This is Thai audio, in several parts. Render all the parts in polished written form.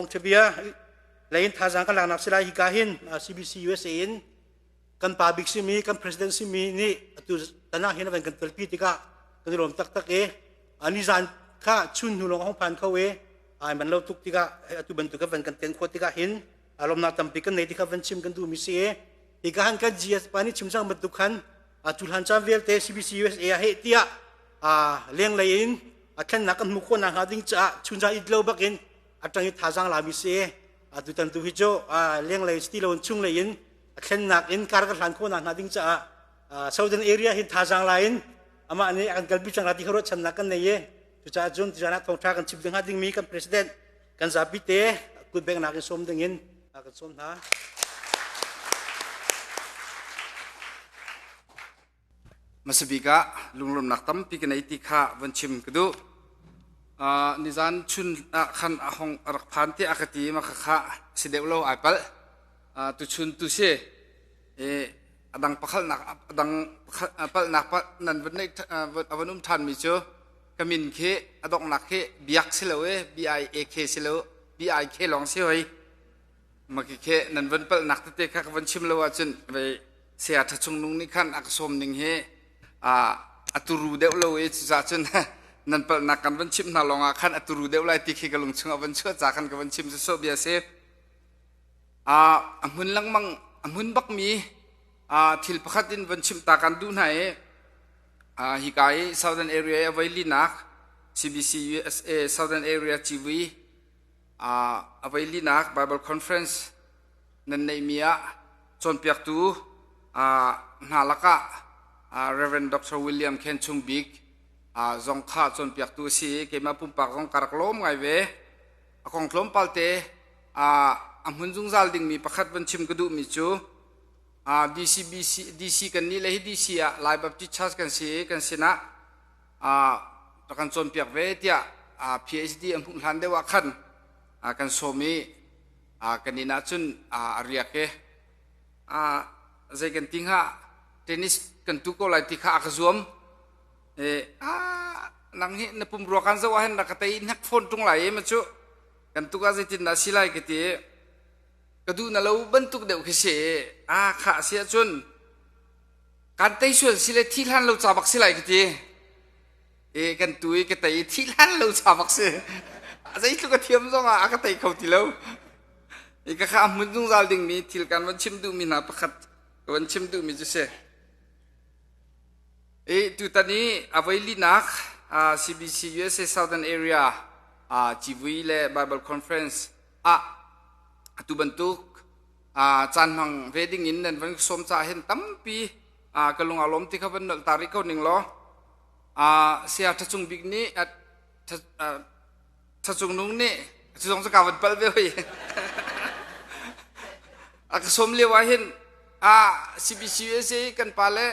องทะเบียเลยท้าจังกันหลังนักศึกษาฮิกาหิน CBC USA กันปาบิกซิมีกันประธานซิมีนี่ตัวตนาเห็นว่ากันตลปีติกากันรวมตักอันนี้จันข้าชุนหุ่นลงห้องพันเขามันเราทุกติกาตัวบรรทุกกันกันเต็นขวดติกาหินอารมณ์นาตัมปิกันในติกาวันชิมกันดูมิเซ่ติกาหันกันGSปานี่ชิมจังบรรทุกขันจุลหันจามเวลเต CBC USA เฮติยาเลี้ยงเลยแค่นักกันมุขคนหาดิ้งจ้าชุนใจอิดเลวบักอินจังอิท้าจังลามิเซ่ตัวตันตัวฮิโจเลี้ยงเลยสติลวันชุ่งเลยแค่นักอินการกันหลังคนหาดิ้งจ้าSouthern area หินท้าจังลายอามาอันนี้กันกลบิจังรัติเขารถชนะกันเนี่ยจุดจ้าจุนจุดนักท่องเที่ยวกันชิบดึงหาดิ้งมีกันประธานกันจับพิเตะกุดแบงนักสมดึงอินนักสมนะมาสบิกะลุงลมนักตั้มปีกันในติขาวันชิมกดูนิจานชุนขันหงรักพันที่อากาศมาข้าสิเดวโลไอเปิลตุชุนตุเชดังพักนักดังพักนักนันวันนี้วันนุ่มทันมิโจกมินเคดอกนักเคบียกสิเลวBIAKสิเลวBIKลองสิเฮ้ยมาเคนันวันพักนักที่เตะข้าวันชิมเลวจุนไปเสียทัชงลุงนี่ขันอักษรหนึ่งเฮอัตุรูเดวโลจุดจุนนั่นเป็นนักการวันชิมนาลองขันอัตุรูเดวไลติขีกลุงชงวันชั่วจากขันกับวันชิมจะโซเบียเซมุนลังมังมุนบักมีทิลพักดินวันชิมตากันดูไหนฮิกาย Southern Area ไว้ลีนัก CBC USA Southern Area TV ไว้ลีนัก Bible Conference นั่นในเมียจนเปียกตูนาลักะReverend Dr. William Ken Chung Big จงข้าจนเปียกตัวสีเกี่ยมาปุ่มปากของการกล้มไงเวของกล้มปัลเตหุ่นจุงจัลดิ่งมีประคัดบัญชิมกระดูมิจูDC กันนี่เลย DC ไลฟ์แบบที่ชัดกันสีกันสินะตะกันจนเปียกเวทีPhD อันพุ่งทันได้ว่าขันกันโซมีกันนี่นะจุนเรียกเใจกันทิ้งฮะเทนนิสกันทุกคนไล่ที่ข้าขจวมนังนี้นปุ่มรัวกันจะว่าเห็นนักเตะนักฟอนตรงไหนมาชูกันทุกอาจจะติดนักศิลป์กันที่กระดูนั่นเราบรรทุกเดี่ยวขึ้นเสียข้าเสียจนการเตะส่วนศิลป์ที่ท่านเราจับบักศิลป์กันที่กันตัวกันเตะที่ท่านเราจับบักศิลป์อาจจะอีกลูกเทียมจ้องกันเตะเขาที่เราก็ข้ามุ่งจุงจัลดิ่งมีที่การวันชิมดูมีนับประคัดวันชิมดูมีจะเสียตัวตอนนี้เอาไว้ลีนักCBC USA Southern Area GV และ Bible Conference ตัวบรรทุกจันทร์หังเวดิ้งอินนั่นวันสมจ่าเห็นตั้มปีกำลังอารมณ์ที่เขาเป็นตาริเขาหนึ่งล้อเสียทัศงบิ๊กนี้ทัศงนุ่งนี่ทัศงสกาวเป็นเปลเว้ยก็สมเรียกว่าเห็นCBC USA กันไปเลย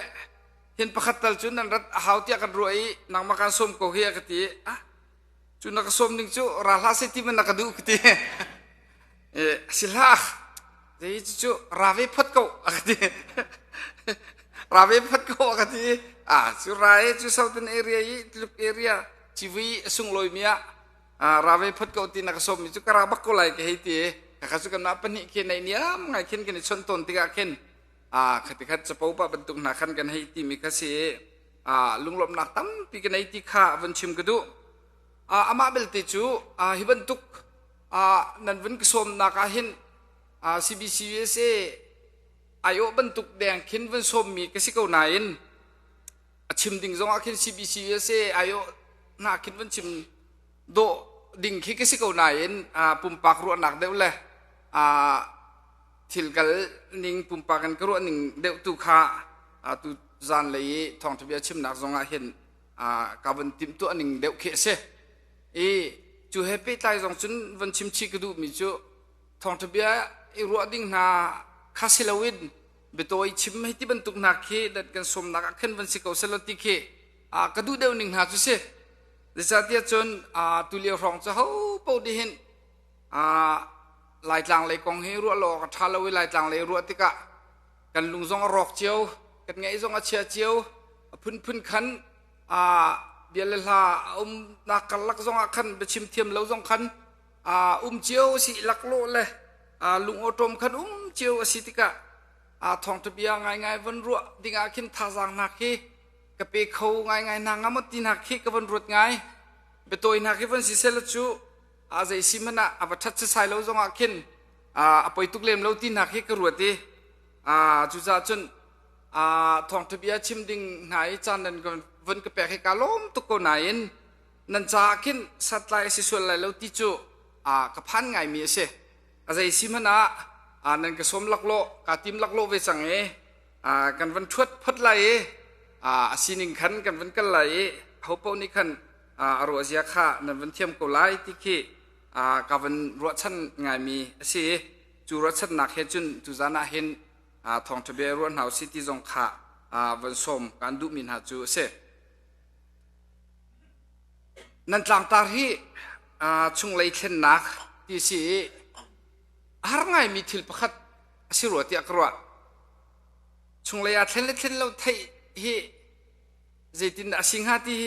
เห็นประคัตตัลจุนนั่นรัฐหาวที่อากันรวยนักมาการสมก็เฮียกติจุนนักสมหนึ่งจุราลาเซติมันนักดูกติสิลาแต่จุราเวพัดเขากติราเวพัดเขากติจุรายจุ Southern Area ลุก Area ชีวิสุงลอยเมียราเวพัดเขาที่นักสมจุกราบักเขาไหลกันให้ตีข้าสุกันนับเป็นเขียนในนี้ไงเขียนกันในชนต้นที่กันเขียนketika sepupu bentuk nakan kan haiti mikasi lunglom naktam pikan haiti kha vanchim kedu ama bel ticu hibentuk nan ven kesom nakahin CBC USA ayo bentuk deng kin ven som mi kasi kau nain chim ding zong akin CBC USA ayo nakin vanchim do ding ki kasi kau nain pumpak ru nak deu lehทิลกัลนิ่งปุ่มปากันกระโดดนิ่งเดวตุขาตุจานเลยทองทะเบียนชิมนักจงอาเห็นกาบันติมตัวนิ่งเดวเขเสจูเฮปปี้ไตจงจุนวันชิมชิกดูมิจูทองทะเบียนรัวดิ่งนาคาสิลวินเบโตยชิมให้ที่บรรทุกนักเขดัดกันสมนักขึ้นวันสิเกาเซลติเขกระดูเดวนิ่งหาจุเสดิฉันที่จนตุเลียวรองจะเขาปวดเห็นลายจางเลยกองให้รัวหลอกทาลวิลายจางเลยรัวติกะกันลุงซองรอกเจียวกันไงซองเชียเจียวพื้นขันเบียร์เลลานักกันลักซองขันไปชิมเทียมแล้วซองขัน เจียวสิลักโลเลยลุงโอตมขันเจียวสิติกะทองทะเบียงไงวันรัวดิ่งอาคินท่าจางนักฮีกะเปเขาไงนางามตินักฮีกับวันรัวไงเปตัวนักฮีวันสิเซลจูใจสิมันบัทัดจะใส่เราจงอาคินไปตุกเล่มเราตีนักฮีกรัวตีจุดจนทองทะเบียชิมดิ่งไหนจานนั้นกันวันกะเปให้กาล้มตุกคนไหนนันจากินสัตว์ลายสิส่วนลายเราติจูกับพันไงมีเสอะไรสิมันนั่นก็สมลักโลกาติมลักโลเวสังกันวันชวดพัดไหลสินิงขันกันวันกันไหลเขาเป้านี่ขันรัวเสียข้านั่นวันเทียมกุไลที่ขี้กับวันรัวชันไงมีสิจูรัวชันหนักเห็นจุนจูจานาเห็นทองทะเบียรัวหนาวสิติจงข้าวันสมการดูมินหาจูเสนั่นต่างตาที่ช่วงเลยเช่นนักที่สิหาไงมีทิลประคัดสิรัวที่อักรัวช่วงเลยเช่นเราไทยที่เจตินสิงหาที่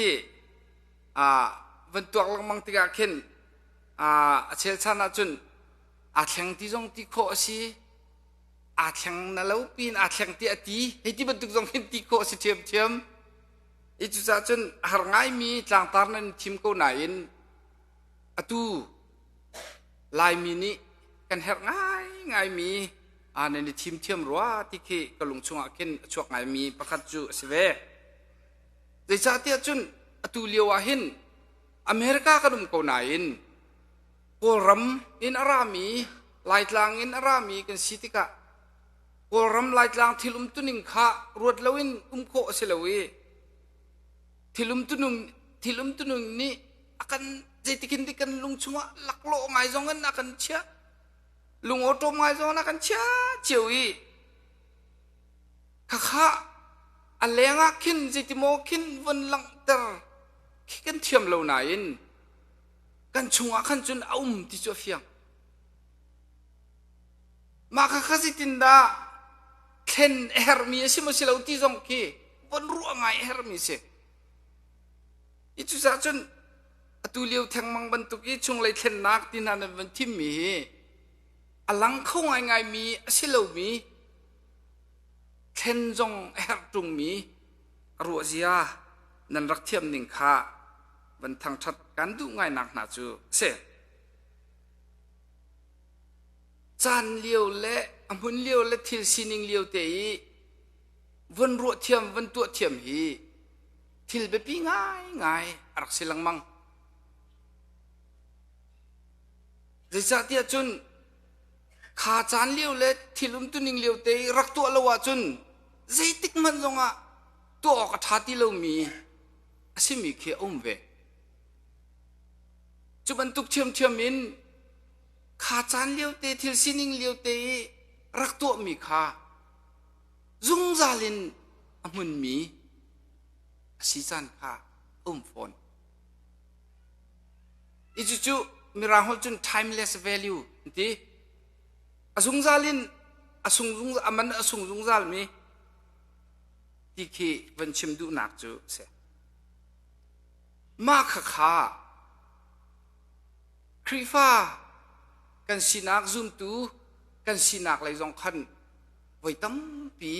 วันตัวกำลังติกาเข็นเชลชานาจุนแข่งที่จงที่โคสิแข่งนั่นแล้วปีนแข่งที่ตีให้ที่บรรทุกจงเห็นที่โคสิเทียมอีจุดจนหาไงมีต่างตานั้นทีมกูไหนตูลายมีนี้กันหาไงมีในทีมเทียมรัวที่เคกลุงชงอาเข็นช่วงไงมีประคัดจูสเวเดี๋ยวที่จนตูเลียวเห็นอเมริกากระดุมกูไหนกูรำอินอารามีลายลางอินอารามีกันสิติกะกูรำลายลางที่ลุมตุนิงข้ารวดเลวินโคเสลวีที่ลุมตุนุงนี่akan jadi kintikan lung cuma laklo ngai zongan akan cia lung oto ngai zongan akan cia cewi kakak alenga kin jadi mo kin wan lang ter kikan tiam lo nain kan cuma kan cun di Sofiang maka kasih tinda ken hermi si masih lauti zong ki wan ruang ngai hermi se itu sajaตูเลียวแทงมังบรรทุกช่วงเลยเช่นนักที่นั่นเป็นที่มีหลังเข้าไงมีสิเรามีเช่นจงแอบตรงมีรัวเสียนั่นรักเทียมหนึ่งข้าบรรทังชัดกันดูง่ายหนักหนาจูเสจานเลียวและมุนเลียวและทิลซินิงเลียวเตยวันรัวเทียมวันตัวเทียมฮีทิลเบปีง่ายรักสิลังมังจะจัดที่จุนขาจานเลี้ยวเล็ดที่ลุมตุนิงเลี้ยวเตยรักตัวละว่าจุนใจติกมันจงตัวออกทัดที่เรามีสิมีเขียวเวจุบันตุกเทียมมินขาจานเลี้ยวเตยที่สินิงเลี้ยวเตยรักตัวมีขาจุงซาลินมันมีสิจานขาฟอนอีจู่มีรางหุ่นจุน timeless value ที่อสุงซาลินมันอสุงซาลมีที่คีวันชิมดูนักจูเสมาขาครีฟ้ากันสินักซุมตูกันสินักไหลจงขันไว้ตั้งปี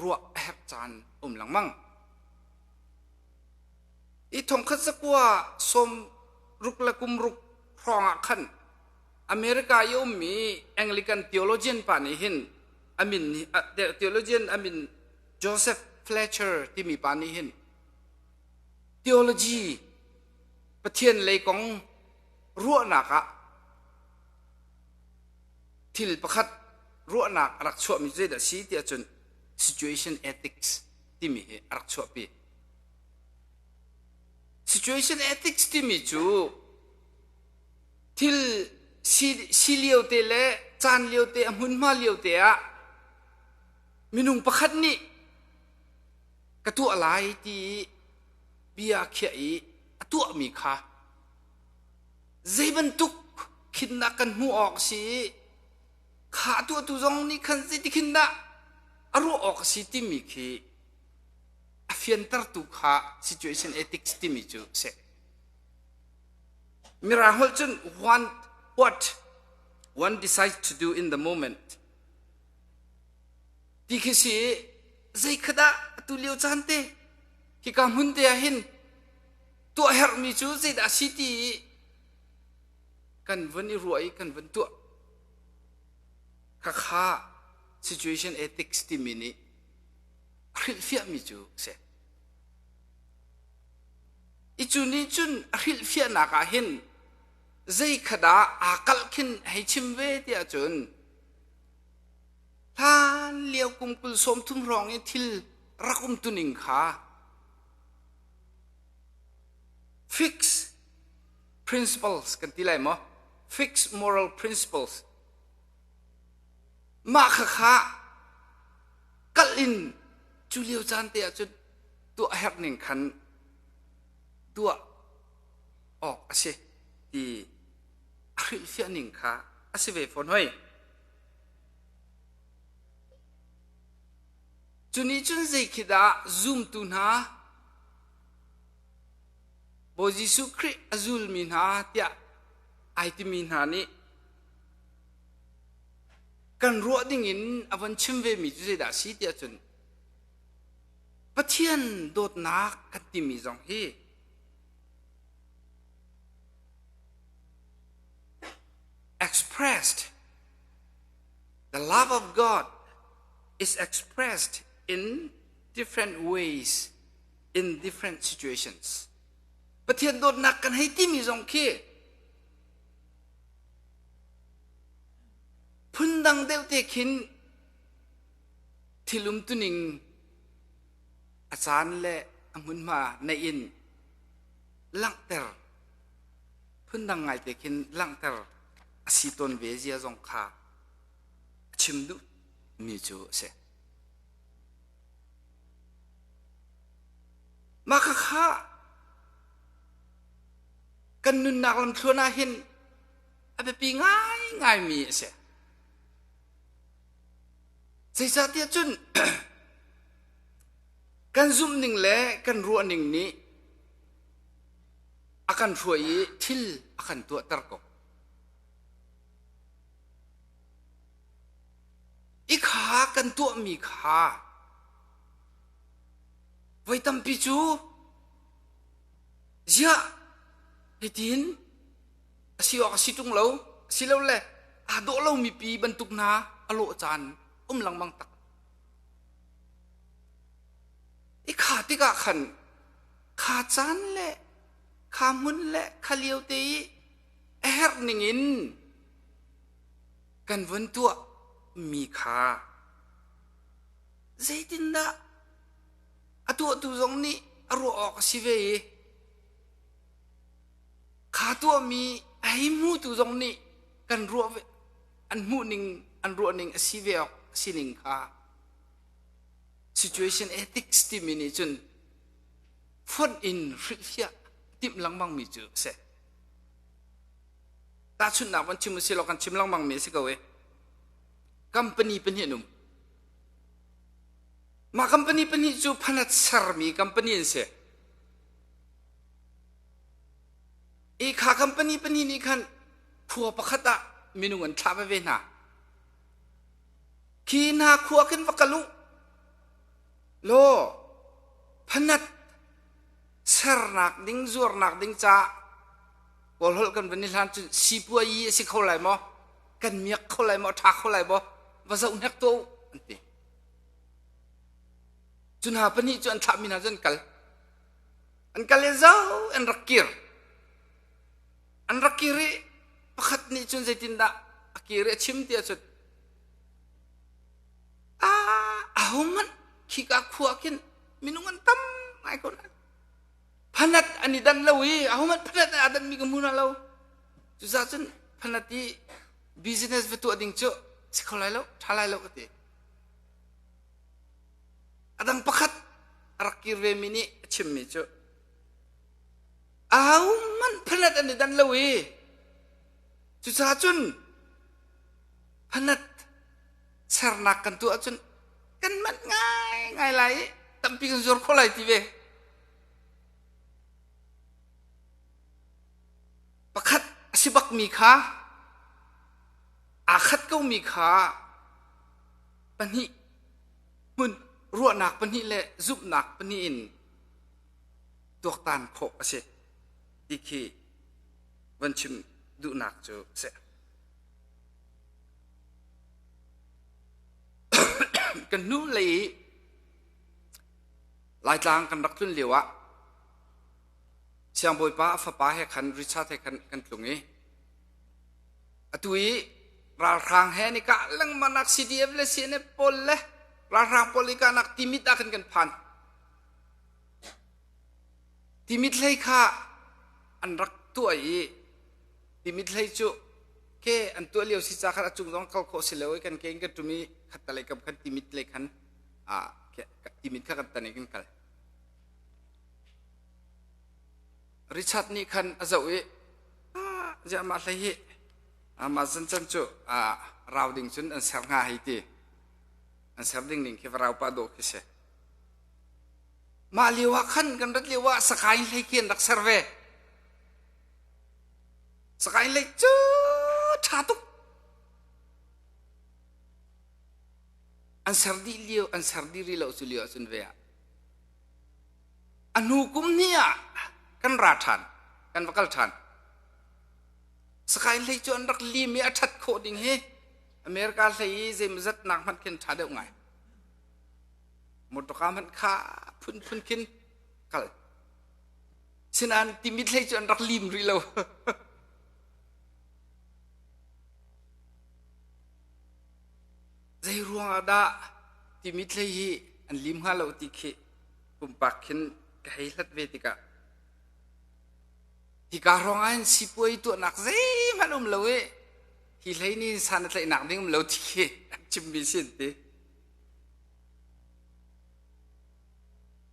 รัวแอบจานหลังมั่งอีทงคัดสักว่าสมรุกละกุมรุกพรองขันอเมริกายอมมีแองลิกันทีโอโลเจียนปานิหินทีโอโลเจียนโจเซฟเฟลเชอร์ที่มีปานิหินทีโอโลจีประเทศเลยของรัวหนักทิลประคัดรัวหนักรักชั่วมีเจดสีที่จน situation ethics ที่มีรักชั่วปี situation ethics ที่มีจูทิลsiเลียวเตะและจานเลียวเตะมุนมาเลียวเตะมินุงประคัดนี่กระตัวอะไรที่เบียเขียตัวมีค่ะใจบรรทุกคิดนักกันหัวออกสิขาตัวตุจงนี่ขันสิที่คิดนักอารมณ์ออกสิที่มีคีเฟียนตร์ตุกค่ะ situation ethics ที่มีจูเส miracle chun what one decides to do in the moment ti khisi zai khada tu liu chante ki kam hun te hin tu her mi chu zai da city kan vani ruai kan van tu kha situation ethics ti mini ril fia mi chu se ichuni chun ril fia na ka hin zai khada akal khin hai chim ve ti a chun than liao kum kul som thum rong e thil rakum tuning kha fix principles kan tilai mo fix moral principles ma kha kalin chuliu chan te a chun tu her ning khan tu ase ti ril fia ning kha ase ve phone hoi chuni chun zai khida zoom tu na bo jisu khri azul min ha tia aiti min ha ni kan ro ding in avan chim ve mi chu da si tia chun pathian dot na kan ti mi jong hi expressed the love of God is expressed in different ways in different situations pathian dot nak kan hai ti mi jong khi phundang deu te khin thilum tuning achan le amun ma na in langter phundang ngai te khin langter asiton ve zia jong kha chimdu mi chu se ma kha kan nun nak lam thuna hin abe pi ngai mi se sai sa tia chun kan zoom ning le kan ru ning ni akan ruai thil akan tu tar ko i kha kan tu mi kha vai tam pi chu ja hitin asio asitung lo silo le a do lo mi pi bantuk na alo chan lang mang tak i kha ti ka khan kha chan le kha mun le kha liu te her ning in kan vun tu mi kha zaitin da atu tu zong ni aro ok si ve kha tu mi ai mu tu zong ni kan ro an mu ning an ro ning si ve ok sining kha situation ethics ti mini chun phone in rifia tim lang mang mi chu se ta chun na wan chim se lo kan chim lang mang me se ka we company pen hi num ma company pen hi chu phanat sar mi company se e kha company pen hi ni khan phua pakhata minungan thaba ve na khi na khua kin vakalu lo phanat sarnak ding zornak ding cha kol hol kan vani lan chu sipua yi si kholai mo kan miak kholai mo tha kholai bo waza unak to anti chuna pani chu an tha mina jan kal an kal zau an rakiri pakhat ni chun zaitin da akire chim tia chut ahoman khika khuakin minungan tam ai kon phanat ani dan lawi ahoman phanat adan mi gamuna law chu za chun phanati business vetu ading chu sikholai lo thalai lo ati adang pakhat rakir ve mini chimmi chu ahoman phanat ani dan lawi chu za chun phanat sarnak kan tu achun kan mat ngai lai tampi kan zor kholai ti ve pakhat asibak mi kha akhat ko mi kha pani mun ruwa nak pani le zup nak pani in tuak tan kho ase dikhi vanchim du nak chu se kan nu lei lai tlang kan rak tun lewa siang boi pa fa pa he khan richard he kan tlungi atui ral rang he ni ka lang manak cdf le sine pol le ral rang polika nak timit akan kan phan timit lei kha an rak tuai timit lei chu ke an tu leo si cha kha chung dong kal kho si leo kan keng ka tumi khatalai kam khan timit lei khan ke timit kha kan tani kan kal richard ni khan azawi ja ma lai hi ma san chan chu rawding chun an sar nga hi ti an sar ding ning ke raw pa do ki se ma liwa khan kan rat liwa sakai lai kian rak sarve sakai lai chu thatu an sardi liu an sardi ri lo su liu sun ve an hukum nia kan ra than kan vakal than sakai lai chu an rak li mi athat kho ding he america lai zem zat nak man ken tha de ngai motoka man kha phun kin kal sinan timit lai chu an rak lim ri lo zai ruang ada timit lei hi an lim ha lo ti khe pumpak khin kai hlat ve tika tika rongan sipoi tu nak zai manum lo e hi lei ni san tlai nak ding lo ti khe chim bi sin te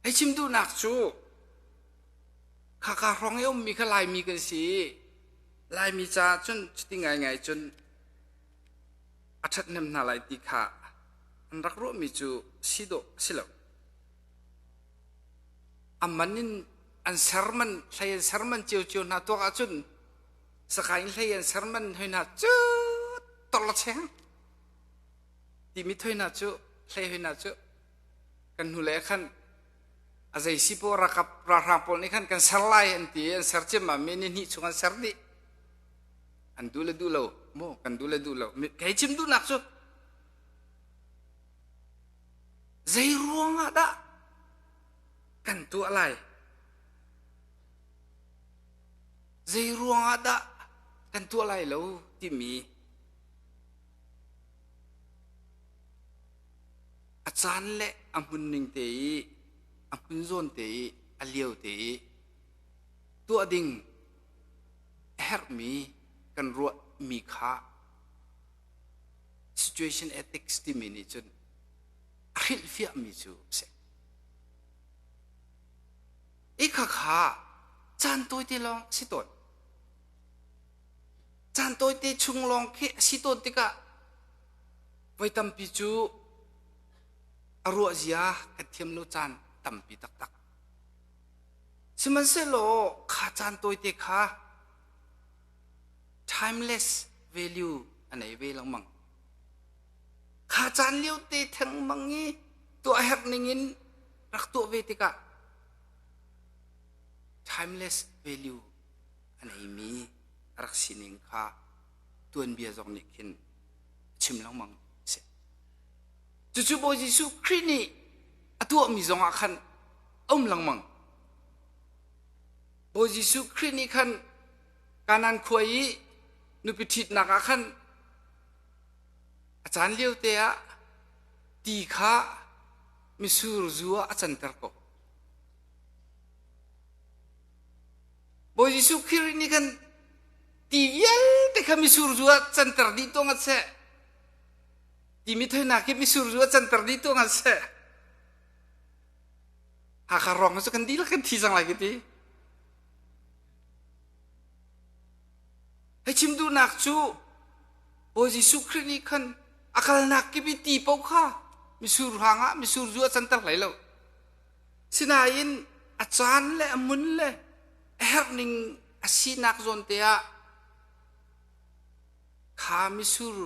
ai chim du nak chu kha rong yom mi kha lai mi kan si lai mi cha chun ti ngai chun athat nem na lai ti kha an rak ro mi chu sido silo amanin an serman hlayan serman chiu na to ka chun sakai hlayan serman hoina chu tol cheng ti mi thoina chu hlai hoina chu kan hu le khan azai sipo rakap rapol ni khan kan sarlai an ti an sarche ma meni ni chungan sardi an dule dulo mo kan dule dulo kai chim du nak chu zai ruang ada kan tu alai zai ruang ada kan tu alai lo ti mi achan le amun ning te amun zon te alieu te tu ading her mi kan ruwa mi kha situation ethics ti mi ni chun akhil fia mi chu se ikha kha chan toi te long si ton chan toi te chung long khe si ton ti ka vai tam pi chu arwa zia ka thiam lo chan tam pi tak tak siman se lo kha chan toi te kha timeless value anei ve lang mang kha chan liu te thang mangi to hak ningin rak to ve te ka timeless value anei mi rak sining kha tuan bia jong ni khin chim lang mang se chu bo jisu khrini atu mi jong a khan lang mang bo jisu khrini khan kanan khoi nu pitit nak akan acan liu te a ti kha misur zuwa acan terko bo jisu khiri ni kan ti yel te kha misur zuwa acan ter di to ngat se ti mi thoi na ke misur zuwa acan ter di to ngat se ha kha rong so kan di la kan thi sang lagi ti hai chim du nak chu bo jisu khrini khan akal nak ki bi ti pau kha misur hanga misur zu chan tar lai lo sinain achan le amun le herning asinak zon te a ขามิสูร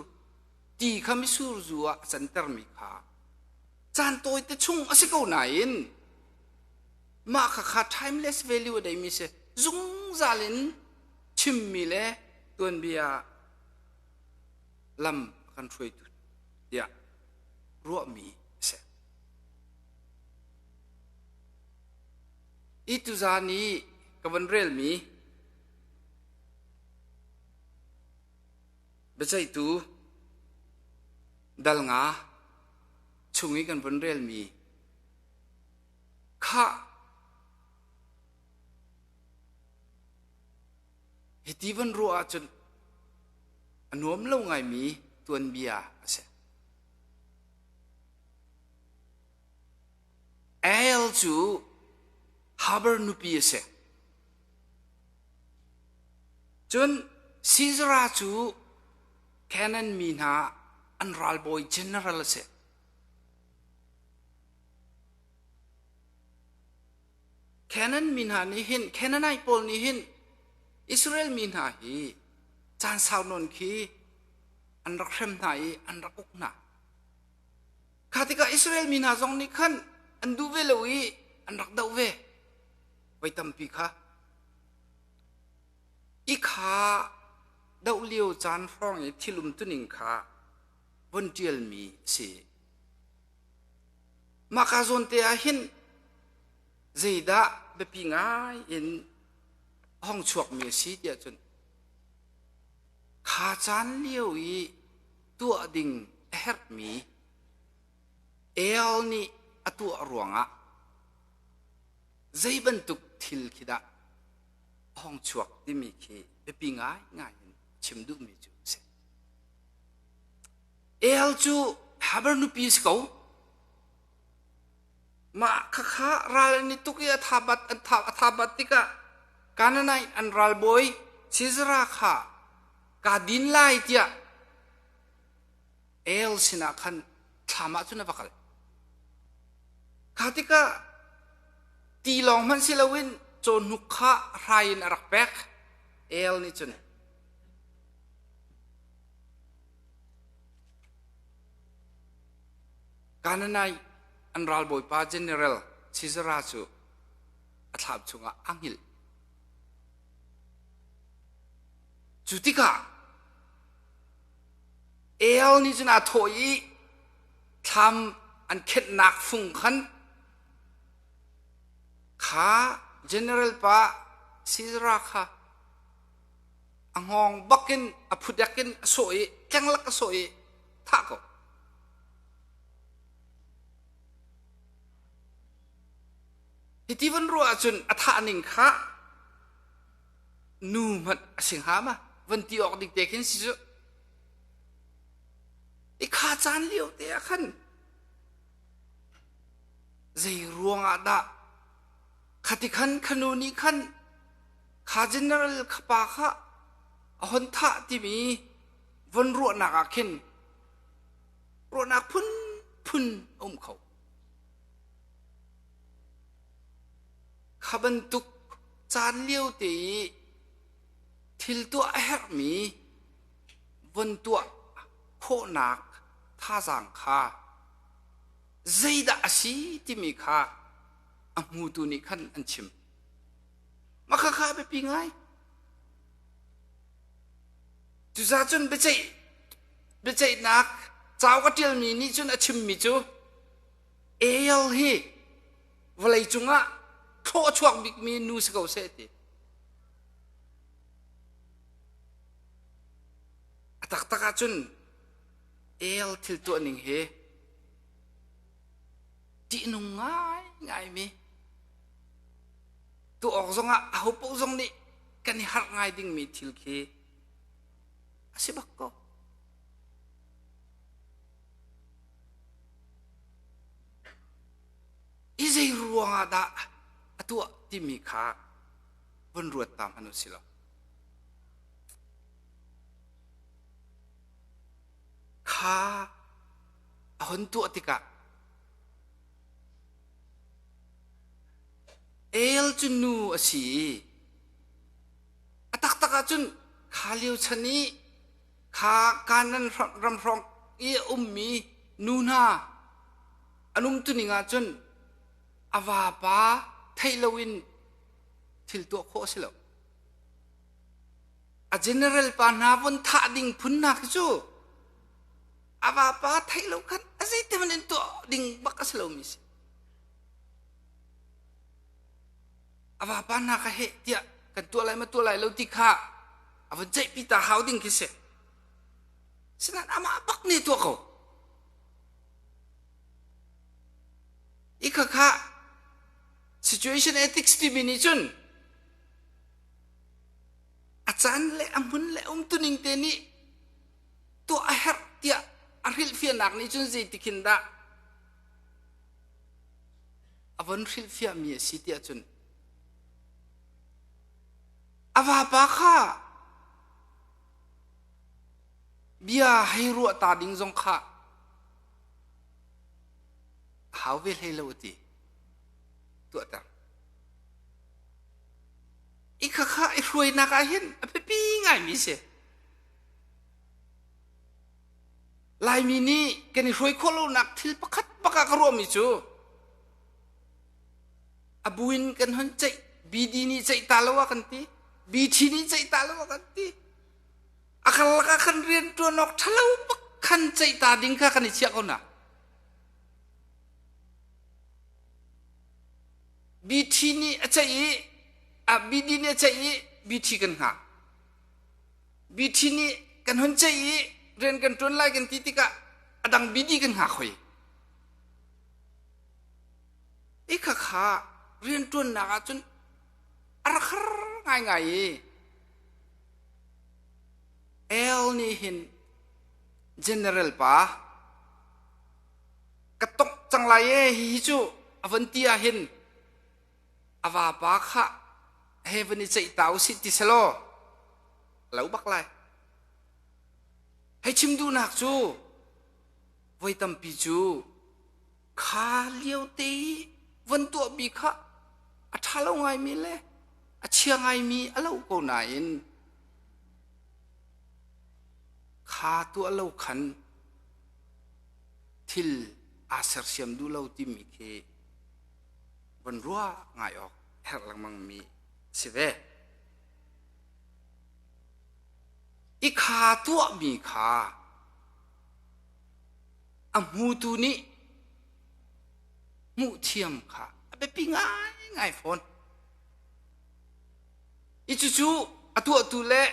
ตีขามิสูรจัวจันเตอร์มีขาจานตัวแต่ชุ่งอาศัยกูไหนมาขา timeless value ได้มีเสจุงจาลินชิมมีเลยตัวเบียลำกันช่วยตุเดียรัวมีเสอีตุจานี้กับวันเรลมีเบใจตูดัลงาช่วงนี้กันวันเรลมีข้าเหตุวันรัวจนอันนู้มเล่าไงมีตัวเบียเสเอลจูฮาร์เบอร์นูปีเสจนซีซราจูแค่นั้นมีนาอันรัลบอยเจเนอรัลเสแค่นั้นมีนานี่เห็นแค่นั้นไอโปลนี่เห็นอิสราเอลมีนาฮีจานสาวนนคีอันรักเข้มไหนอันรักอุกหนาข้าที่กับอิสราเอลมีนาจงนี้ขันอันดูเวลวีอันรักดาวเวไว้ตั้มปีข้าอีข้าดาวเลี้ยวจานฟองที่ลุมตุนิงข้าวันเดียลมีสิมาคาซอนเตียหินเจด้าเบปีง่ายอินห้องชวกมีสีเดียจนข้าจานเลี้ยวอีตัวดิ่งเฮร์มีเอลนี่ตัวรวงอ่ะใจบรรทุกทิลคิดะห้องชวกที่มีคีเบปีง่ายง่ายชิมดูมีจูเสเอลจูฮับเบอร์นูปีสเขามาข้าราลนิตุกยาทาบัตติกะการนั้นอันรัลบอยซิซราข้ากาดินไลเตียเอลสินะขันธรรมะจุนบักเลยข้าที่กะตีลองมันสิลวินจนหุกข้ารายนรักแบกเอลนี่จุนการนั้นอันรัลบอยป้าเจเนอเรลซิซราจูอัฐาบจุงอังฮิลจุติกะเอลนี่จุนอาโถยทำอันเข็ดหนักฝุ่งขันข้าเจเนอเรลป้าซิซราข้าอังหองบักกินอพุดยักกินสวยแข็งลักสวยทักก็ที่วันรัวจนอัฐานิงข้านูมันสิงหามาวันที่ออกดิกเด็กเห็นสิจุอีข้าจานเลี้ยวเตะขันใจรวงอาดาขัดขันขนูนี้ขันข้าเจเนอเรลขปาข้าหนท่าที่มีวันรัวหนักขึ้นรัวหนักพุ่นเขาข้าบรรทุกจานเลี้ยวเตะทิลตัวเฮร์มีวันตัวโคนักท่าสังข้าใจดาสีที่มีข้าอมูตุนิขันอันชิมมาข้าไปปีไงจุดจนไปใจนักเจ้าก็เดียลมีนี่จนอชิมมีจูเอลฮีวลัยจุงะโคชวกบิกมีนูสกาวเซติตักจุนเอลทิลตัวหนึ่งเฮจีนุงง่ายมีตัวออกซงอ่ะเอาปุ๊กซงนี่กันหักง่ายดิ่งมีทิลเคอาศัยบักก็อีใจรัวงาดาตัวที่มีข้าวันรวดตามมนุษย์ละข้าหันตัวติกะเอลจุนนูอสีตักจุนข้าเลี้ยวชนี ขาการนั้นรำรองมีนูนาอนุมตุนิงาจนอาวาปาไทลวินทิลตัวโคสิโลa general pa na pun tha ding phun nak chu ava pa thailo khan azai te manin to ding bakas lo mis ava pa na ka he tia kan tu lai ma tu lai lo ti kha ava jai pi ta how ding kise sinan ama bak ni to ko ikha kha situation ethics ti bini chunอาจารย์เละมุนเละตุนิงเตนี่ตัวอาหารเตียอาริลฟิอานักนี่จนใจติกินดาอาวันริลฟิอามีสิเตียจนอาวาปะค่ะเบียให้รัวตาดิ้งจงค่ะหาเวลให้เราตีตัวตาอีกข้าไอ้รวยนักอาเห็นไปปีง่ายมิเสลายมินี่กันรวยโคโลนักทิลปักปักกระรวมมิจูอบุญกันหันใจบีดีนี่ใจตาลวะกันตีบีทีนี่ใจตาลวะกันตีอาคันละกันเรียนตัวนกทะเลาปักขันใจตาดิ้งข้ากันเชียกันนะบีทีนี่ใจบีดีเนี่ยใจบีทีกันหาบีทีนี่กันหันใจเรียนกันจนไล่กันทีติกะอดังบีดีกันหาคอยอีกข้าเรียนจนนักจนอะไรง่ายนี่เห็น general ป่ะกระตกจังไรฮิจูอวันตีเห็นอาวาปะค่ะเฮวันนี้ใจตาวสิติสโลแล้วบักไลให้ชิมดูนักจูไว้ตั้มปีจูขาเลี้ยวตีวันตัวบีค่ะอัฐาเราไงมีเลยอัเชียงไงมีอะไรก็ไหนขาตัวเราขันทิลอาเซอร์เซียมดูเราที่มีเควันรัวง่ายออกแหกหลังมังมีสิเวอีขาตัวมีขาอมูตูนี้มูเทียมขาไปปีง่ายฝนอีจู่ๆตัวเละ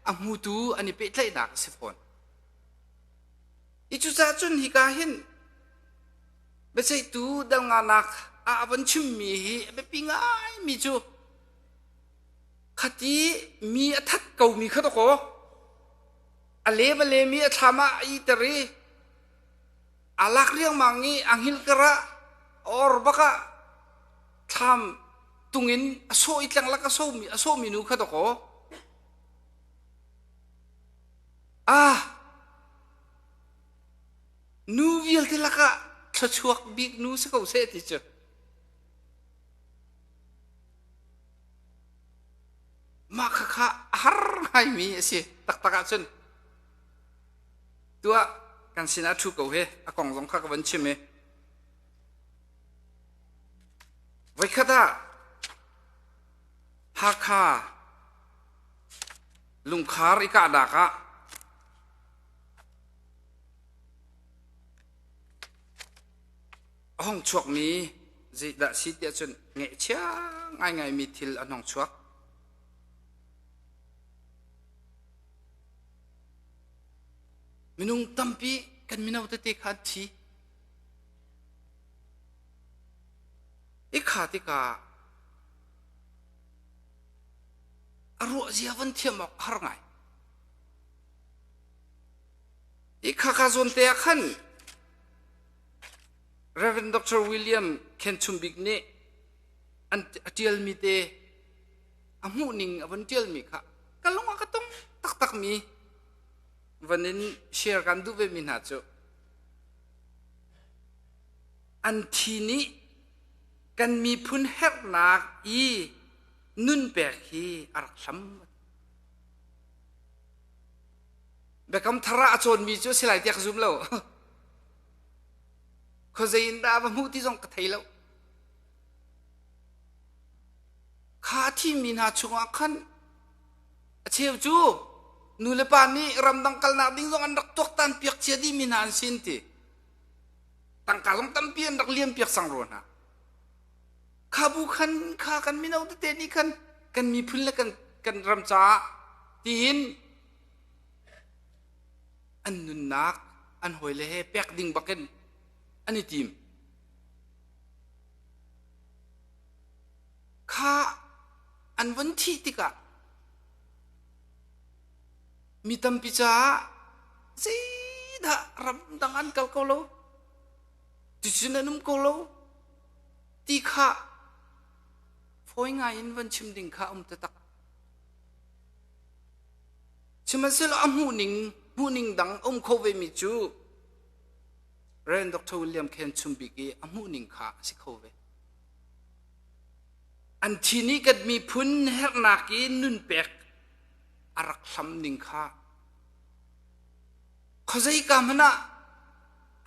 อมูตูอันนี้เป็นใจดักสิฝนอีจู่ๆจนฮิกาเห็นไม่ใช่ตูดังงานักวันชิมมีไปปีง่ายมีจู่ขัดที่มีทัดเก่ามีข้าตะโกอเลบเลมีธรรมะอิตรีอาลักเรียงมังงี้อังฮิลกระออร์บักทำตุงินโซอิตลังลักโซมีนูข้าตะโกนูวิลที่ลักะชัวๆบิ๊กนูสกาวเซติเจมาข้าฮาร์ไฮมีสิตักจนตัวกันสินะทุกเอาเฮอากงสงข้ากับวันชิมเฮไว้ข้าตาฮักข้าลุงคาร์อีกาดากะห้องชวกมีจิตสิเดียจนเงะเชียง่ายมีทิลอันห้องชวกมินุงตั้มปีกันมินาวตเตขัดทีอีกขาติกาอรัวเสียวันเทียมอกหาง่ายอีกขาจนเตะขันReverend Dr. William Kenchumbik ne an tial mi te amu ning avan tial mi kha kalong akatong tak mi vanin share kan du ve min ha chu an thi ni kan mi phun her nak I nun pe hi arak sam แบบคำทาระโจนมีจู่สิไหลเตียกซุ่มแล้วเขาจะยินดาบมูที่ส่งกระเทยแล้วข้าที่มีนาชงอักขันเชี่ยวจูนูเลปานี่รำดังกัลนาดิ้งส่งอันดักตัวตันเปียกเชียดีมีนานสินติตั้งกาลงตั้มเปียนดักเลี้ยมเปียกสังโรนะข้าบุคันข้ากันมีนาอุตเตนี่กันมีพื้นและกันรำจ้าตีนอันนุนนักอันหอยเล่เปียกดิ่งบักเก็นอันนี้ทีมข้าอันวันที่ติกะมีตัมปิจ้าสิดารำดังอันเก่าๆแล้วดิฉันนุ่มเก่าแล้วที่ข้าฟอยง่ายอินวันชิมดิ่งข้าตะตักชิมันเสลอมูนิงดังโคเวมิจูเรนดรวิลเลียมเคนชุมบิกีมูนิงข้าสิโคเวอันที่นี้ก็มีพุนเฮรนากีนุนเป็กอารักษำนิงข้าเขาจะอีกคำนะ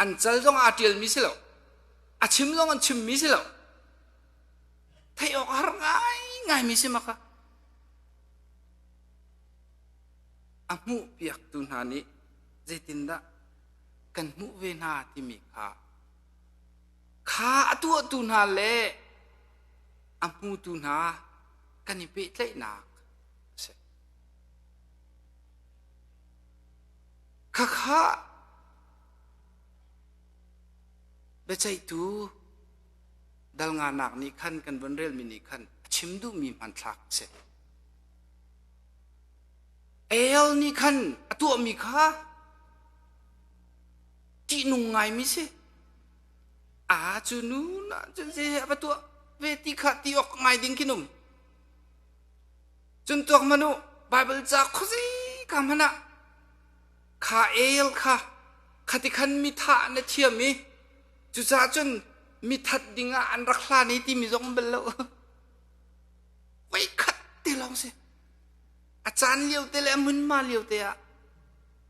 อันจัลจงอาทิลมิสิโลอาชิมจงอันชิมมิสิโลไทยออกหาง่ายมิสิมาค่ะอามูเปียกตุนหานี้เจตินดากันมูเวนาที่มีข้าตัวตุนหาเล่อามูตุนหากันนิเปตเลยนักข้าเบใจตูดัลงานักนี่ขันกันบนเรลมินิขันชิมดูมีมันทักเสเอลนี่ขันตัวมีข้าจีนุงไงมิเสจูนูนะจนเสียประตัวเวทีขัดที่ออกไงดิ้งกินุมจนตัวมนุษย์ไบเบิลจากข้อสิกำมันนะข้าเอลข้าที่ขันมีท่าในเชื่อมีจุดจนมีทัดดิ่งอันรักษาในที่มีจงเบลล์ไว้ขัดเตลองสิอาจารย์เลี้ยวเตะแล้วมึนมาเลี้ยวเตะ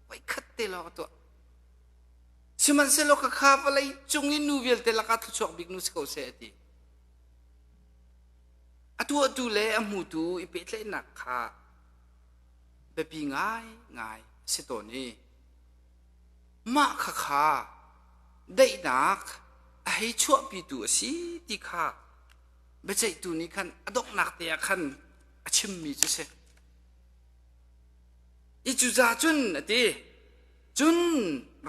ไว้ขัดเตลองตัวชิมันเสลกข้าอะไรจงอินูเวลเตละกัดชกบิกนุสเขาเสียทีตัวดูแลอมูตูอีเป็ดเลยนักข้าแบบง่ายสิตัวนี้มาข้าได้นักให้ชั่วปีตัวสิที่ข้าไม่ใช่ตัวนี้ขันอดอกนักเตียขันชิมมีจุเสอีจุจ่าจุนตีจุน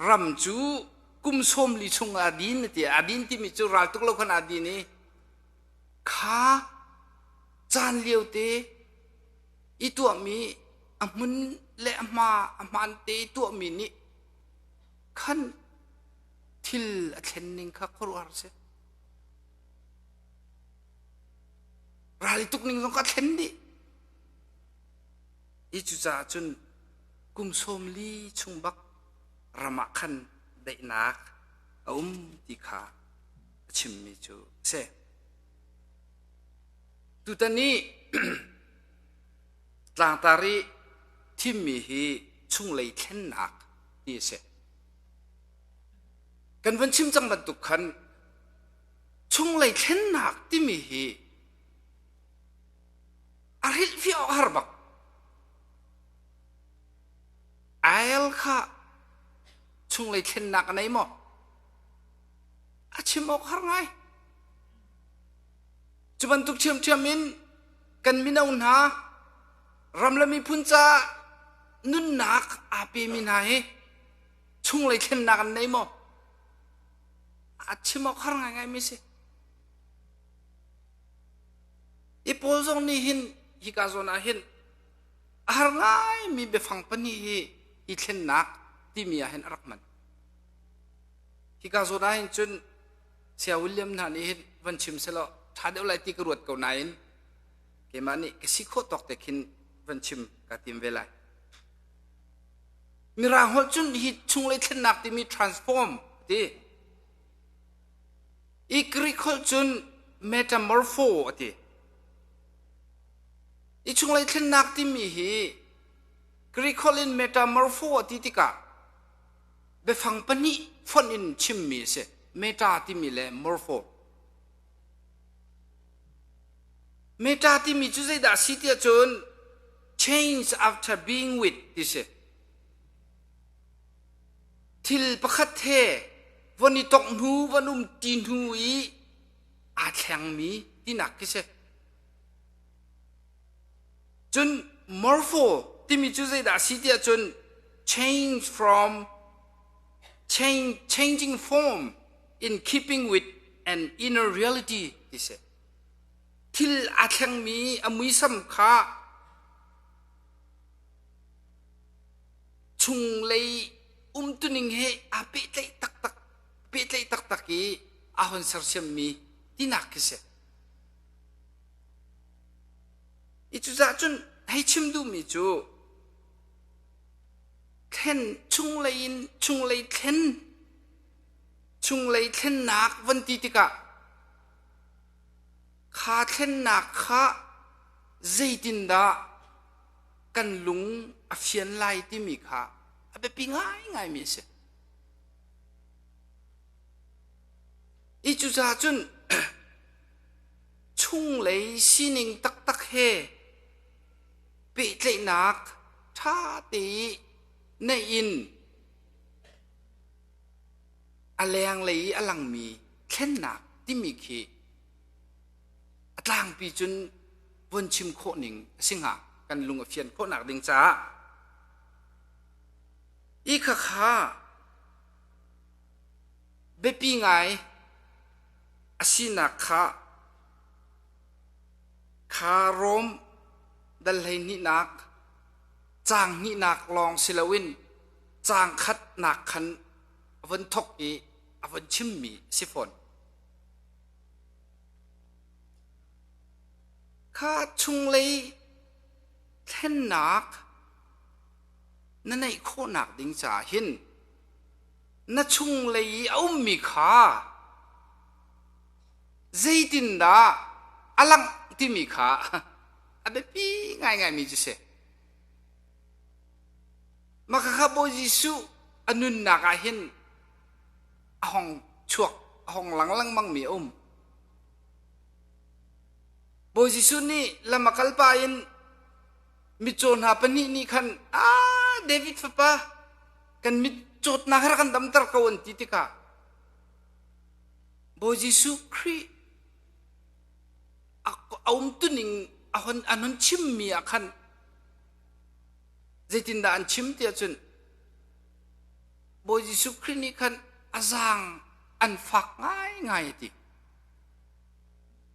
รำจูกุมสมลิชงอดีนตีอดีนที่มีจุรัลตุกโลกันอดีนี้ข้าจานเลี้ยวเตอีตัวมีอามุนและอามันเตตัวมีนี่ขันทิลอัศนิงข้าครัวร์เสรายตุกนิงสงกัดเห็นดิอีจุจ่าจุนกุมสมลีชุงบักรามาขันได้นักติขาชิมมิจูเสตุตันนี้หลังตารีที่มีฮีชุงเลยเช่นนักที่เสกันวันชิมจังบันตุขันชุงเลยเช่นนักที่มีฮีอาริฟิอฮาร์บักไอลข้าชุงเลยเช่นนักไหนหมออาชิมออกหาไงจุบันตุกเชื่อมินกันมินาอุนหารำละมีพุนจานุนนักอาเปมินาเฮชุงเลยเช่นนักไหนหมออาชิมออกหาไงมิเสอีโพซงนี่หินฮิกาโซนาหินหาไงมีเบฟังปนีอีเช่นนักที่มีอาเห็นรักมันฮิกาโซนาหินจนเสียวิลเลียมนานี่หินวันชิมเสลอถ้าเดี๋ยวไรที่กรวดเก่าไหนเกมานี่ก็สิโคตอกแต่คินวันชิมกับทีมเวลามีรางหัวจุนฮิตชุงเลยเช่นนักที่มี transform ที่อีกรีคอลจุน metamorpho ที่อีชุงเลยเช่นนักที่มีฮี กรีกอลินเมตามอร์โฟติติกาเบฟังปนิฟอนอินชิมมีเสเมตาที่มีเลมอร์โฟเมตาที่มีจุดใจดาสิที่จน change after being with ดิเสทิลประคัตเทวันนี้ตกหูวันตีนหูอีอาแข็งมีที่หนักดิเสจน morpho ที่มีจุดใจดาสิที่จน changing form in keeping with an inner reality ดิเสทิลอาแข็งมีอมุยสัมขาชุงเลยตุนิงเฮอาเปิดเลยตักกีอาหอนเสริมมีที่นักเสอีจุดจ้าจุนให้ชิมดูมิจูเทนชุงเลยเทนนักวันที่ติกะขาเทนนักขาใจดินดากันลุงอเฟียนไลที่มีขาอาเปปีง่ายมีเสอีจุจ้าจุนชุงเลยสีนิงตักเฮเปิดเลยนักท่าตีในอินอะไรอย่างเลยอลังมีแค่นักที่มีขีอัตลางปีจุนวันชิมโคนิงสิงหากันลุงอเฟียนโคนักดิงจ้าอีกข้าเบปีไงอาศินักข้ารมดัลให้นินักจางนินักลองศิลวินจางคัดนักขันอวันทกอีอวันชิมมีสิฟอนข้าชุงเลยแค่นักนั่นในโคนักดิ้งจ่าหินนั่นชุงเลยเอามีข้าใจดินดาอลังที่มีข้าอันเป็นปีง่ายมีจุดเสมาข้าโบยิสุอนุนนักหินห้องชวกห้องหลังมังมีโบยิสุนี่ละมาคัลปายินมิโจนหาปนินี่คันเดวิดฟ้ากันมิโจดนักรักันดำตระกวนติติกาโบยิสุครีเอาตุนิงอันนั้นชิมมีอาคันเจตินดาอันชิมเตียจนโบยิสุครีนี่คันอาจางอันฝักง่ายติ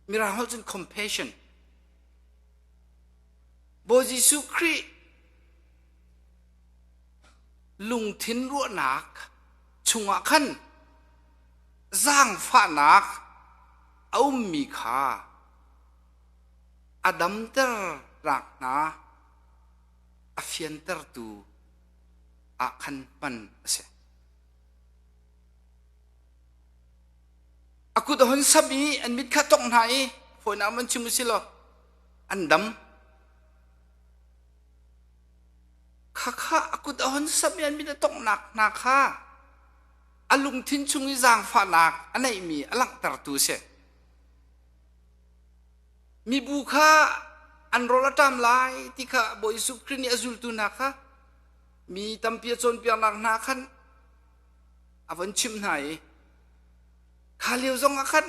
มีเราเขาจน compassion โบยิสุครีลุงทิ้นรัวนักชุงอาคันจ้างฟ้านักเอามีค่าอดัมเตอร์รักนะอเฟียนเตอร์ตูอาคันปันเสอากุดหันสามีอันมิดขัดตรงไหนฝนน้ำมันชิมุสิโลอันดำข้าอากุดหันสามีอันมิดตรงหนักข้าอลุงทิ้งชุงจางฟ้านักอันไหนมีอลังตร์ตูเสมีบุคคาอันโรลตามไลที่ข้าบอยสุครีนีอจุลตุนักข้ามีตัมเปียจนเปียนักขันอวันชิมไหนข้าเลี้ยวจงขัน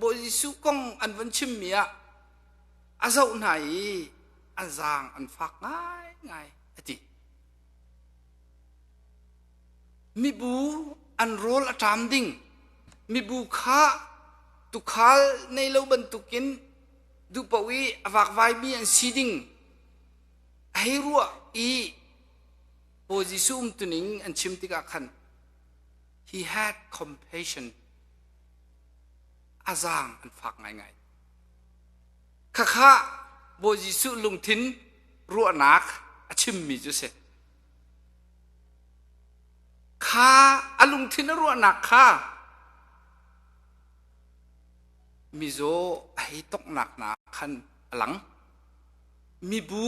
บอยสุกงอันวันชิมเมียอาเจ้าไหนอันจางอันฟักง่ายอติมีบุอันโรลตามดิ่งมีบุคาตุขาในโลบันตุกินดูปวีอวักไว้มีอันซีดิงให้รัวอีโพซิซุมตุนิงอันชิมติกาคัน he had compassion อาจางอันฝากง่ายข้าโพซิซุลุงทินรัวนักชิมมีจุเสข้าอลุงทินรัวนักข้ามิโซให้ตกหนักหนาคันหลังมีบู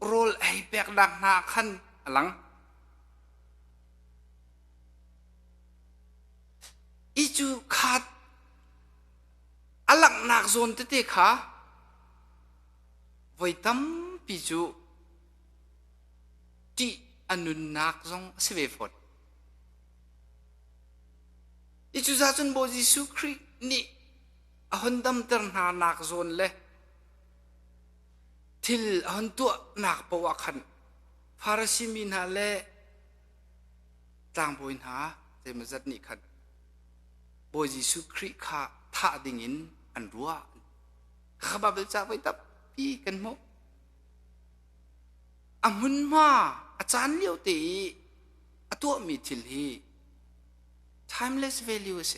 โรลให้แบกหนักหนาคัน หลังอีจูขาดอลังนักโซนเตะขาไว้ตั้มปีจูที่อนุนักซงเสวฟดอีจูซาจนโบจิสุครีนี่อันดัมเตอร์นานักโซนเลยทิลอันตัวนักปวักขันฟาร์ซิมินาเล่ต่างบนหาเจมจัดนี่ขันโบจิสุครีข้าท่าดิ่งินอันรัวข้าบับเจ้าไว้ตับพี่กันมั้งอามุนมาอาจารย์เลี้ยวตีตัวมีทิลฮี timeless value เส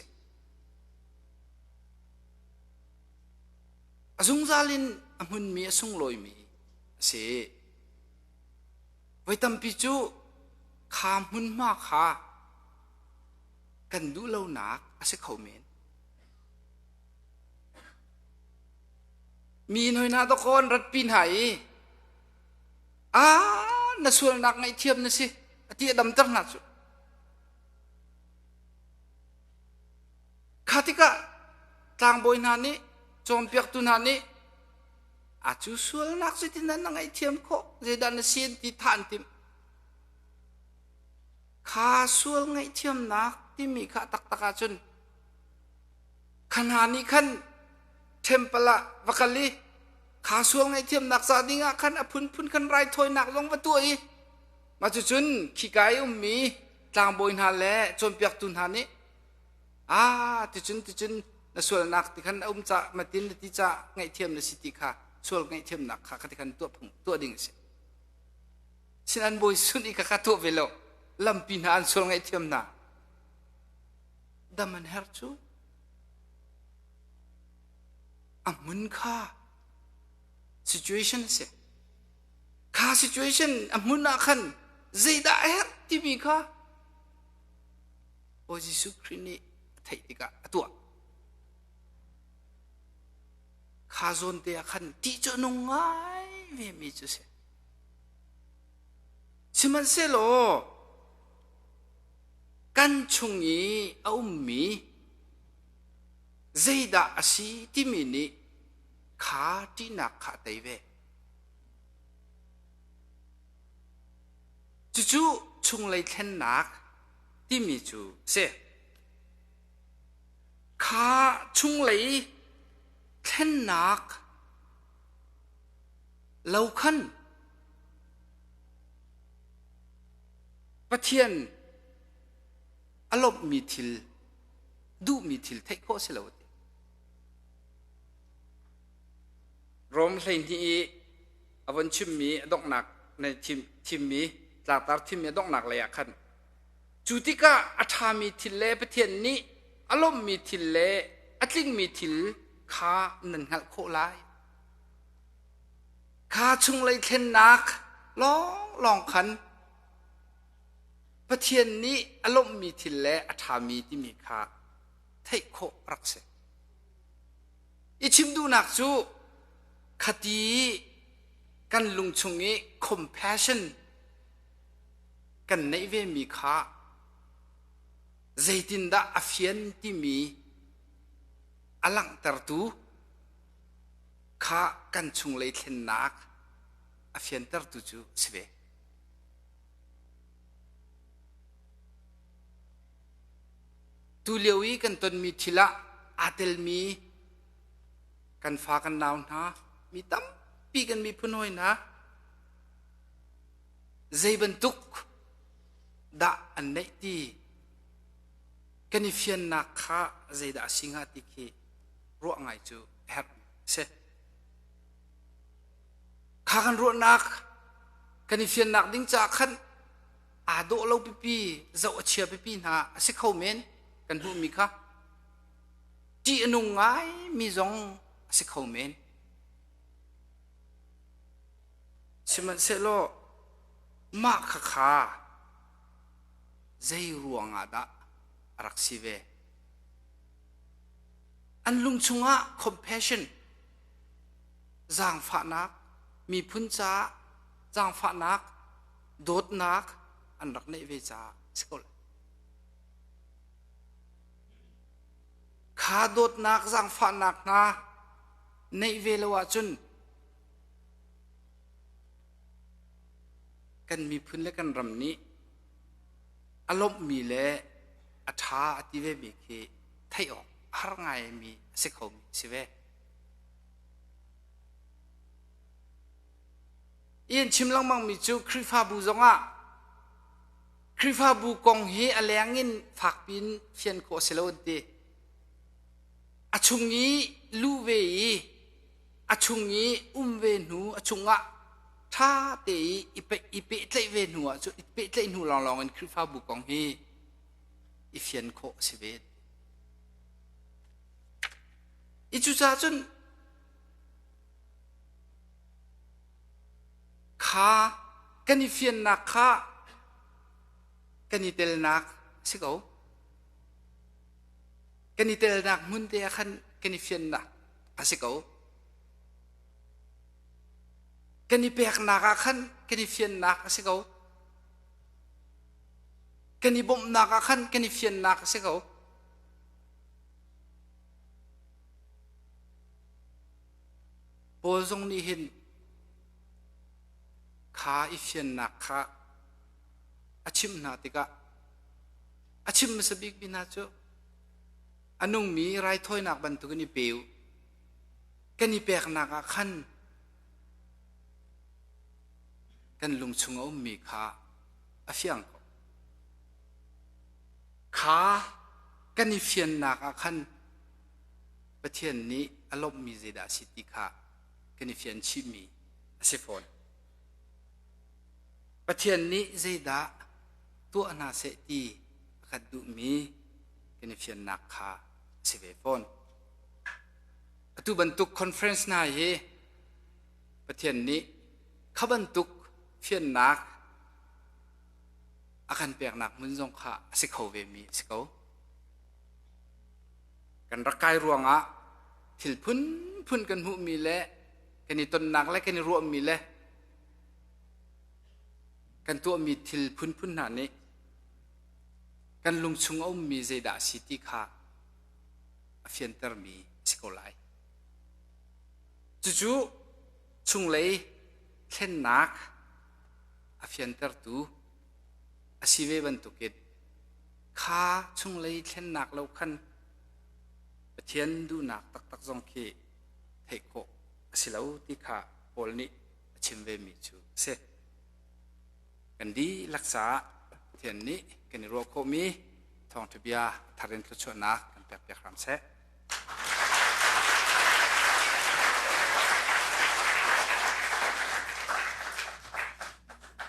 อาซุงซาลินอามุนมีอาซุงลอยมีเสไว้ตั้มปิจูขามุนมาขากันดูเล่าหนักอาศัยเขาเมนมีหน่อยนาตะกอนรัดปีนไหน่าส่วนนักไงเทียมนะสิที่ดำตั้งนัดสุดข้าที่ก็ต่างบอยนานี้จอมเปียกตุนานี้จูส่วนนักสุดที่นั่นไงเทียมโคเจดันเสียนที่ทานติมข้าส่วนไงเทียมนักที่มีข้าตักตะกาจนขณะนี้ขันเทมเปละวักลีข้าส่วนไงเทียมนักซาดิงะขันอพุนขันไรถอยนักลงประตูอีมาจุนขี้ไก่มีต่างบอยนาแลจนเปียกตุนหานี้ติจุนน่ะส่วนนักที่ขันจะมาตินที่จะไงเทียมในสิติข้าส่วนไงเทียมนักข้าที่ขันตัวดิ่งเสียฉะนั้นบอยสุนอีกข้าตัวเวลลำปีนานส่วนไงเทียมนักดัมมันเฮร์จูมุนข้า situation เสียข้า situation มุนนักขันใจได้เฮร์ที่มีข้าโอจิสุครีนี่ไทยติกะตัวข้าโซนเตียขันที่จะนุ่งไงเวมีจุเสียชิมันเสโลกันชุงยีเอามีใจได้สิที่มีนี่ข้าที่นักข้าเตยเวจู่ๆชุงเลยเทนนักที่มีจูเสข้าชุงเลยเทนนักเล่าขันปะเทียนอารมณ์มีทิลดูมีทิลเทคโคเสลาวติรวมเลยที่อวันชิมมีดอกหนักในทิมมีจากตาทิมมีดอกหนักเลยอะขันจุติกาอัฐามีทิลเล่ปะเทียนนี้อารมณ์มีทิลเล่อัตลิงมีทิลข้านันหักโคไลข้าชุงเลยเทนนักลองขันปะเทียนนี้อารมณ์มีทิลเล่อัฐามีที่มีข้าเทคโครักเสอิชิมดูนักจูคดีกันลุงชงงี้ compassion กันในเวมีข้าใจตินดาอฟียนที่มีอลังตรตูข้ากันชงเลยเทนนักอฟียนตรตูจูสเวตูเลียวอีกันตนมีทิละอาเตลมีกันฟ้ากันนาวนะมีตั้มปีกันมีพุนหอยนะใจบรรทุกดาอันไหนที่กันอีเฟียนนักข้าใจดาสิงหาติกีรัวไงจูเฮร์เซข้ากันรัวนักกันอีเฟียนนักดิ้งจากขันโดเราปีเจ้าเชียปีนะสิเขาเมนกันหูมีข้าจีนุงไงมีจงสิเขาเมนชิมันเสโลมาข้าใจรัวงาดารักสิเวอันลุงชงะ compassion จางฝานักมีพุนจ้าจางฝานัก โดดนักอันรักในเวจาสกุลขาโดดนักสังฝานักนะในเวลว่าจุนกันมีพื้นและกันรำนี้อารมณ์มีและอัฐาอธิเวมีเคไทยออกหาไงมีสิเขามีสิเวเอียนชิมลังมังมีจูคริฟาบูจงอ่ะคริฟาบูกองเฮอแลงินฝากปินเฟียนโคเซโลเดอชุงนี้ลูเวอชุงนี้เวนูอชุงอ่ะถ้าเตยอีเปเตยเวนูอ่ะจุอีเปเตยนูลองกันคริฟาบูกองเฮอีเฟียนโคเซเวอีจูจ้าจนข้ากันอีเฟียนนักข้ากันอีเตลนักสิเขากันอีเตลนักมุนเดียขันกันอีเฟียนนักสิเขากันอีเปียกนักขันกันอีเฟียนนักสิเขากันอีบ่มนักขันกันอีเฟียนนักสิเขาโบซงนี่เห็นข้าอีเฟียนนักข้าอาชิมนาติกะอาชิมมันสบิกบินาจูอันนุ่งมีไรถ้อยนักบรรทุกนี่เปียวกันนี่เปียกนักขันกันลุงชงเอามีข้าอาเฟียงข้ากันนี่เฟียนนักขันประเทศนี้อารมณ์มีเจดาสิติข้ากันนี่เฟียนชิมีอาศิฟอนประเทศนี้เจดาตัวนาเสตีกัดดูมีกันนี่เฟียนนักข้าสิเวฟอนตัวบรรทุกคอนเฟรนซ์นายประเทศนี้เขาบรรทุกเฟียนนักอาการเปียกนักมุนจงข้าสิเขาเวมีสิเขากันรักกายรวงอ่ะถิลพุนกันหูมีเละกันนี่ต้นนักและกันนี่รวมมีเละกันตัวมีถิลพุนหนานี้กันลุงชงเอามีเจดาสิติข้าเฟียนเตอร์มีสิเขาไลจู่ๆชงเลยเช่นนักเฟียนเตอร์ตูอาศิเวบันตุกิดข้าชงเลยเช่นนักเราขันเทียนดูนักตักจงคีเทโกสิเลวที่ข้าโอลนี้ชิมเวมิจูเสกันดีรักษาเทียนนี้กันรัวโคมีทองทบียาทารินทุชนักกันเปียกรำเส